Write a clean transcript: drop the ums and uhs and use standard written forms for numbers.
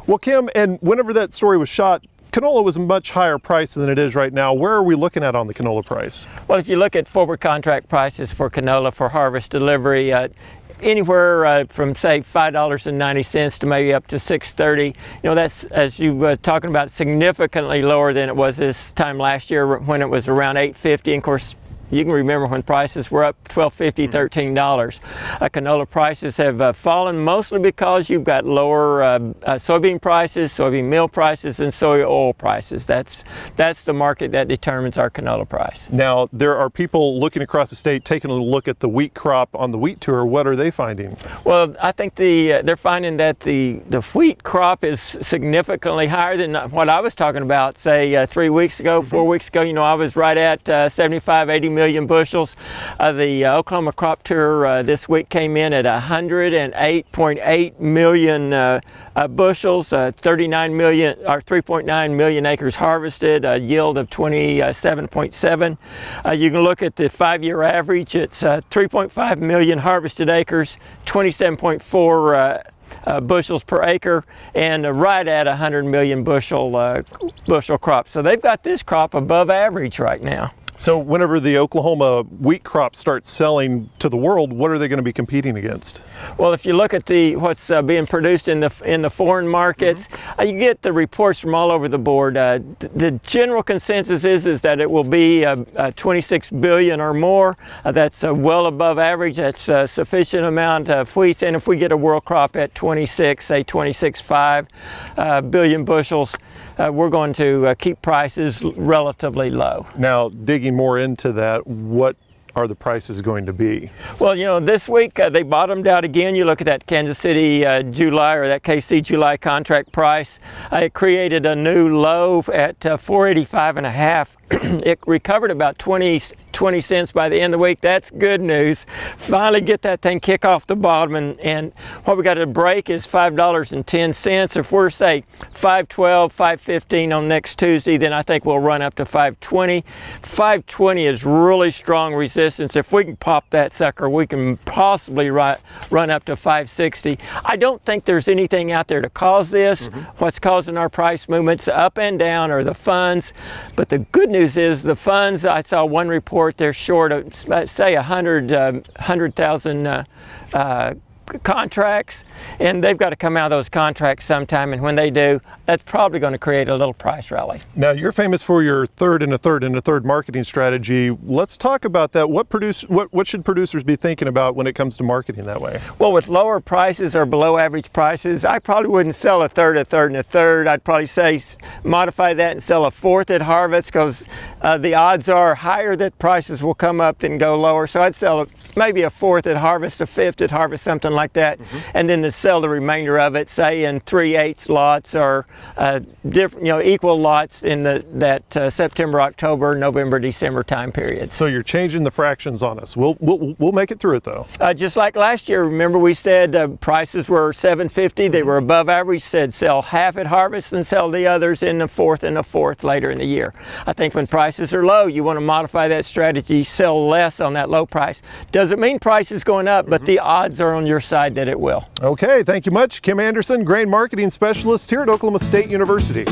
Well, Kim, and whenever that story was shot, canola was a much higher price than it is right now. Where are we looking at on the canola price? Well, if you look at forward contract prices for canola for harvest delivery, anywhere from say $5.90 to maybe up to $6.30. You know, that's, as you were talking about, significantly lower than it was this time last year when it was around $8.50. And of course, you can remember when prices were up $12.50, $13. Canola prices have fallen mostly because you've got lower soybean prices, soybean meal prices, and soy oil prices. That's the market that determines our canola price. Now, there are people looking across the state taking a look at the wheat crop on the wheat tour. What are they finding? Well, I think they're finding that the wheat crop is significantly higher than what I was talking about, say 3 weeks ago, 4 weeks ago. You know, I was right at 75, 80 million bushels. The Oklahoma crop tour this week came in at 108.8 million bushels, 39 million or 3.9 million acres harvested, a yield of 27.7. You can look at the 5-year average. It's 3.5 million harvested acres, 27.4 bushels per acre, and right at 100 million bushel crop. So they've got this crop above average right now. So whenever the Oklahoma wheat crop starts selling to the world, what are they going to be competing against? Well, if you look at what's being produced in the foreign markets, you get the reports from all over the board. The general consensus is that it will be 26 billion or more. That's well above average. That's a sufficient amount of wheat. And if we get a world crop at 26, say 26.5 billion bushels, we're going to keep prices relatively low. Now, digging more into that, what are the prices going to be? Well, you know, this week they bottomed out again. You look at that Kansas City July, or that KC July contract price. It created a new low at 485.5. It recovered about 20 cents by the end of the week. That's good news. Finally get that thing kick off the bottom, and what we got to break is $5.10. If we're say 5.12, 5.15 on next Tuesday, then I think we'll run up to 5.20. 5.20 is really strong resistance. If we can pop that sucker, we can possibly run up to 5.60. I don't think there's anything out there to cause this. What's causing our price movements up and down are the funds, but the good news is the funds, I saw one report, they're short of, say, 100,000 contracts, and they've got to come out of those contracts sometime, and when they do, that's probably going to create a little price rally. Now, you're famous for your third and a third marketing strategy. Let's talk about that. What should producers be thinking about when it comes to marketing that way? Well, with lower prices or below average prices, I probably wouldn't sell a third, and a third. I'd probably say modify that and sell a fourth at harvest, because the odds are higher that prices will come up than go lower. So I'd sell maybe a fourth at harvest, a fifth at harvest, something like that, and then to sell the remainder of it, say in 3/8 lots or different, equal lots in that September, October, November, December time period. So you're changing the fractions on us. We'll make it through it though. Just like last year, remember we said prices were $7.50. They were above average. Said sell half at harvest and sell the others in the fourth later in the year. I think when prices are low, you want to modify that strategy, sell less on that low price. Doesn't mean price is going up, but the odds are on your side that it will. Okay, thank you much. Kim Anderson, Grain Marketing Specialist here at Oklahoma State University.